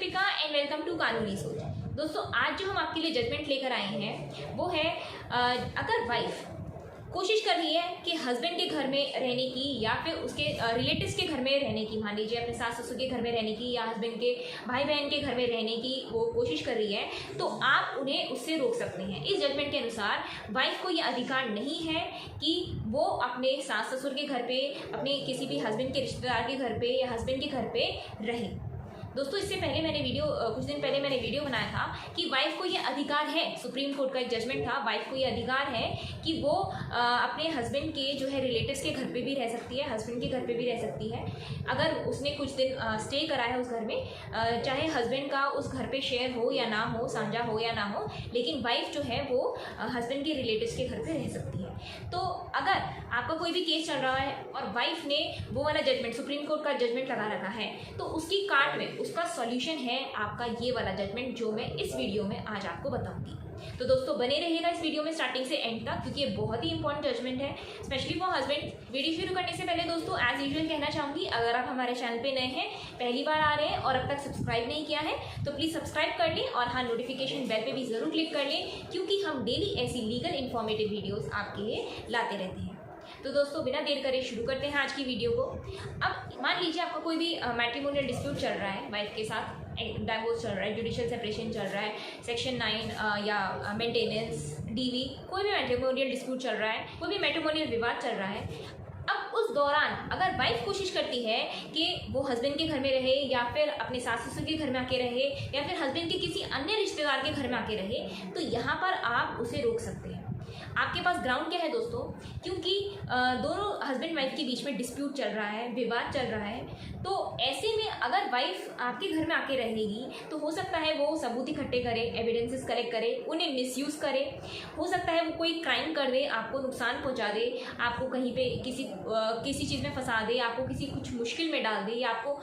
Deepika and welcome to कानूनी सोच। दोस्तों, आज जो हम आपके लिए जजमेंट लेकर आए हैं वो है अगर वाइफ कोशिश कर रही है कि हस्बैंड के घर में रहने की या फिर उसके रिलेटिव्स के घर में रहने की, मान लीजिए अपने सास ससुर के घर में रहने की या हस्बैंड के भाई बहन के घर में रहने की वो कोशिश कर रही है, तो आप उन्हें उससे रोक सकते हैं। इस जजमेंट के अनुसार वाइफ को ये अधिकार नहीं है कि वो अपने सास ससुर के घर पे, अपने किसी भी हस्बैंड के रिश्तेदार के घर पे या हस्बैंड के घर पे रहे। दोस्तों, इससे पहले मैंने कुछ दिन पहले मैंने वीडियो बनाया था कि वाइफ को ये अधिकार है, सुप्रीम कोर्ट का एक जजमेंट था, वाइफ को ये अधिकार है कि वो अपने हस्बैंड के जो है रिलेटिव्स के घर पे भी रह सकती है, हस्बैंड के घर पे भी रह सकती है। अगर उसने कुछ दिन स्टे करा है उस घर में, चाहे हस्बैंड का उस घर पे शेयर हो या ना हो, साझा हो या ना हो, लेकिन वाइफ जो है वो हस्बैंड के रिलेटिव्स के घर पे रह सकती है। तो अगर आपका कोई भी केस चल रहा है और वाइफ ने वो वाला जजमेंट, सुप्रीम कोर्ट का जजमेंट लगा रखा है, तो उसकी काट में उसका सॉल्यूशन है आपका ये वाला जजमेंट जो मैं इस वीडियो में आज आपको बताऊंगी। तो दोस्तों, बने रहिएगा इस वीडियो में स्टार्टिंग से एंड तक, क्योंकि ये बहुत ही इंपॉर्टेंट जजमेंट है, स्पेशली फॉर हस्बैंड। वीडियो शुरू करने से पहले दोस्तों एज यूजुअल कहना चाहूंगी, अगर आप हमारे चैनल पे नए हैं, पहली बार आ रहे हैं और अब तक सब्सक्राइब नहीं किया है तो प्लीज़ सब्सक्राइब कर लें और हाँ, नोटिफिकेशन बेल पे भी ज़रूर क्लिक कर लें, क्योंकि हम डेली ऐसी लीगल इन्फॉर्मेटिव वीडियोज़ आपके लिए लाते रहते हैं। तो दोस्तों, बिना देर करे शुरू करते हैं आज की वीडियो को। अब मान लीजिए आपका कोई भी मैट्रिमोनियल डिस्प्यूट चल रहा है, वाइफ के साथ डाइवोर्स चल रहा है, जुडिशियल सेपरेशन चल रहा है, सेक्शन 9 या मेंटेनेंस, डीवी, कोई भी मैट्रिमोनियल डिस्प्यूट चल रहा है, कोई भी मैट्रिमोनियल विवाद चल रहा है। अब उस दौरान अगर वाइफ कोशिश करती है कि वो हस्बैंड के घर में रहे या फिर अपने सास ससुर के घर में आके रहे या फिर हस्बैंड के किसी अन्य रिश्तेदार के घर में आके रहे, तो यहाँ पर आप उसे रोक सकते हैं। आपके पास ग्राउंड क्या है दोस्तों? क्योंकि दोनों हस्बैंड वाइफ के बीच में डिस्प्यूट चल रहा है, विवाद चल रहा है, तो ऐसे में अगर वाइफ आपके घर में आके रहेगी तो हो सकता है वो सबूत इकट्ठे करे, एविडेंसेस कलेक्ट करे, उन्हें मिसयूज़ करे, हो सकता है वो कोई क्राइम कर दे, आपको नुकसान पहुंचा दे, आपको कहीं पे किसी चीज़ में फंसा दे, आपको कुछ मुश्किल में डाल दे या आपको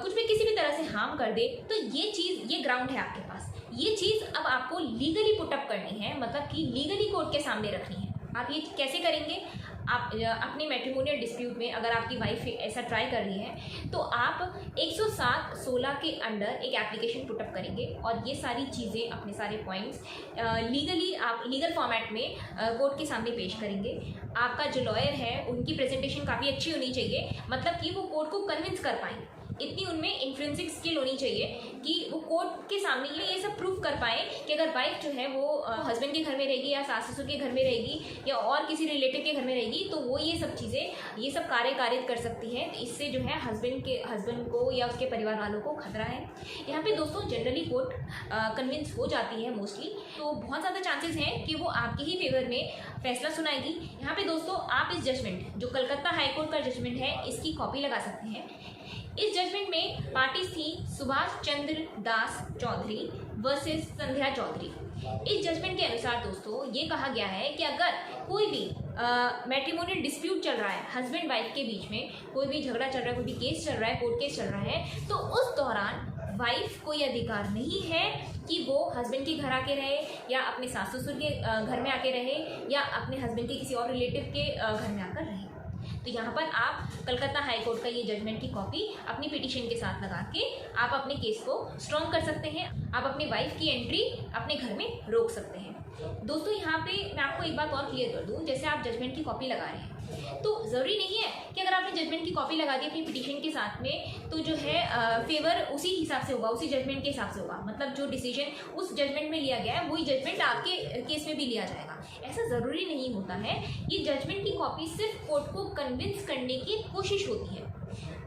कुछ भी किसी भी तरह से हार्म कर दे। तो ये ग्राउंड है आपके पास। ये चीज़ अब आपको लीगली पुटअप करनी है, मतलब कि लीगली कोर्ट के सामने रखनी है। आप ये कैसे करेंगे? आप अपने मैट्रिमोनियल डिस्प्यूट में अगर आपकी वाइफ ऐसा ट्राई कर रही है तो आप 107(16) के अंडर एक एप्लीकेशन पुटअप करेंगे और ये सारी चीज़ें, अपने सारे पॉइंट्स लीगली आप लीगल फॉर्मेट में कोर्ट के सामने पेश करेंगे। आपका जो लॉयर है उनकी प्रेजेंटेशन काफ़ी अच्छी होनी चाहिए, मतलब कि वो कोर्ट को कन्विंस कर पाएँ, इतनी उनमें इंट्रिंसिक स्किल होनी चाहिए कि वो कोर्ट के सामने ये सब प्रूफ कर पाए कि अगर वाइफ जो है वो हस्बैंड के घर में रहेगी या सास ससुर के घर में रहेगी या और किसी रिलेटिव के घर में रहेगी, तो वो ये सब चीज़ें, ये सब कार्य कारित कर सकती है। इससे जो है हस्बैंड को या उसके परिवार वालों को खतरा है। यहाँ पे दोस्तों जनरली कोर्ट कन्विंस हो जाती है मोस्टली, तो बहुत ज़्यादा चांसेस हैं कि वो आपके ही फेवर में फैसला सुनाएगी। यहाँ पे दोस्तों आप इस जजमेंट, जो कलकत्ता हाईकोर्ट का जजमेंट है, इसकी कॉपी लगा सकते हैं। इस जजमेंट में पार्टीज थी सुभाष चंद्र दास चौधरी वर्सेस संध्या चौधरी। इस जजमेंट के अनुसार दोस्तों ये कहा गया है कि अगर कोई भी मैट्रिमोनियल डिस्प्यूट चल रहा है, हस्बैंड वाइफ के बीच में कोई भी झगड़ा चल रहा है, कोई भी केस चल रहा है, कोर्ट केस चल रहा है, तो उस दौरान वाइफ को ये अधिकार नहीं है कि वो हस्बैंड के घर आके रहे या अपने सास ससुर के घर में आके रहे या अपने हस्बैंड के किसी और रिलेटिव के घर में आकर रहे। तो यहाँ पर आप कलकत्ता हाई कोर्ट का ये जजमेंट की कॉपी अपनी पिटीशन के साथ लगा के आप अपने केस को स्ट्रॉन्ग कर सकते हैं। आप अपनी वाइफ की एंट्री अपने घर में रोक सकते हैं। दोस्तों, यहाँ पे मैं आपको एक बात और क्लियर कर दूँ, जैसे आप जजमेंट की कॉपी लगा रहे हैं तो ज़रूरी नहीं है कि अगर आपने जजमेंट की कॉपी लगा दी अपनी पिटीशन के साथ में तो जो है फेवर उसी हिसाब से होगा, उसी जजमेंट के हिसाब से होगा, मतलब जो डिसीजन उस जजमेंट में लिया गया है वही जजमेंट आपके केस में भी लिया जाएगा। ऐसा ज़रूरी नहीं होता है। ये जजमेंट की कॉपी सिर्फ कोर्ट को कन्विंस करने की कोशिश होती है।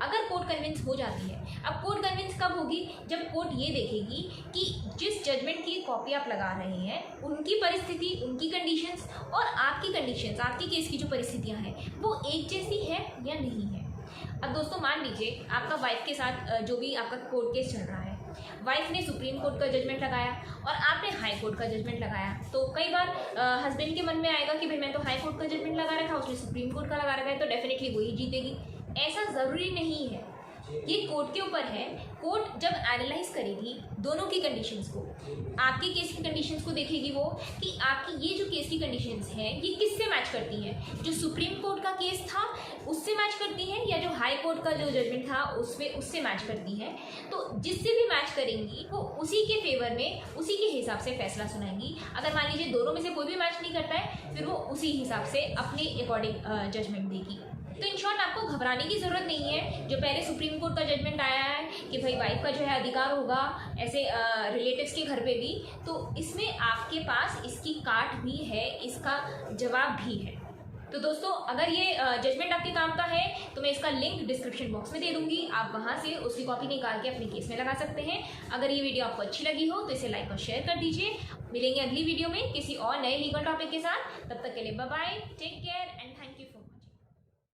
अगर कोर्ट कन्विंस हो जाती है, अब कोर्ट कन्विंस कब होगी? जब कोर्ट ये देखेगी कि जिस जजमेंट की कॉपी आप लगा रहे हैं उनकी परिस्थिति, उनकी कंडीशंस और आपकी कंडीशंस, आपकी केस की जो परिस्थितियां हैं वो एक जैसी है या नहीं है। अब दोस्तों मान लीजिए आपका वाइफ के साथ जो भी आपका कोर्ट केस चल रहा है, वाइफ ने सुप्रीम कोर्ट का जजमेंट लगाया और आपने हाई कोर्ट का जजमेंट लगाया, तो कई बार हस्बैंड के मन में आएगा कि भाई मैं तो हाई कोर्ट का जजमेंट लगा रखा, उसने सुप्रीम कोर्ट का लगा रखा है, तो डेफिनेटली वही जीतेगी। ऐसा ज़रूरी नहीं है। ये कोर्ट के ऊपर है। कोर्ट जब एनालाइज करेगी दोनों की कंडीशंस को, आपके केस की कंडीशंस को देखेगी वो कि आपकी ये जो केस की कंडीशंस हैं ये किससे मैच करती हैं, जो सुप्रीम कोर्ट का केस था उससे मैच करती हैं या जो हाई कोर्ट का जो जजमेंट था उससे मैच करती हैं। तो जिससे भी मैच करेंगी वो उसी के फेवर में उसी के हिसाब से फैसला सुनाएंगी। अगर मान लीजिए दोनों में से कोई भी मैच नहीं करता है फिर वो उसी हिसाब से अपने अकॉर्डिंग जजमेंट देगी। तो इन शॉर्ट आपको घबराने की ज़रूरत नहीं है। जो पहले सुप्रीम कोर्ट का जजमेंट आया है कि भाई वाइफ का जो है अधिकार होगा ऐसे रिलेटिव्स के घर पे भी, तो इसमें आपके पास इसकी काट भी है, इसका जवाब भी है। तो दोस्तों अगर ये जजमेंट आपके काम का है तो मैं इसका लिंक डिस्क्रिप्शन बॉक्स में दे दूंगी, आप वहाँ से उसकी कॉपी निकाल के अपने केस में लगा सकते हैं। अगर ये वीडियो आपको अच्छी लगी हो तो इसे लाइक और शेयर कर दीजिए। मिलेंगे अगली वीडियो में किसी और नए लीगल टॉपिक के साथ, तब तक के लिए bye bye, take care and thank you.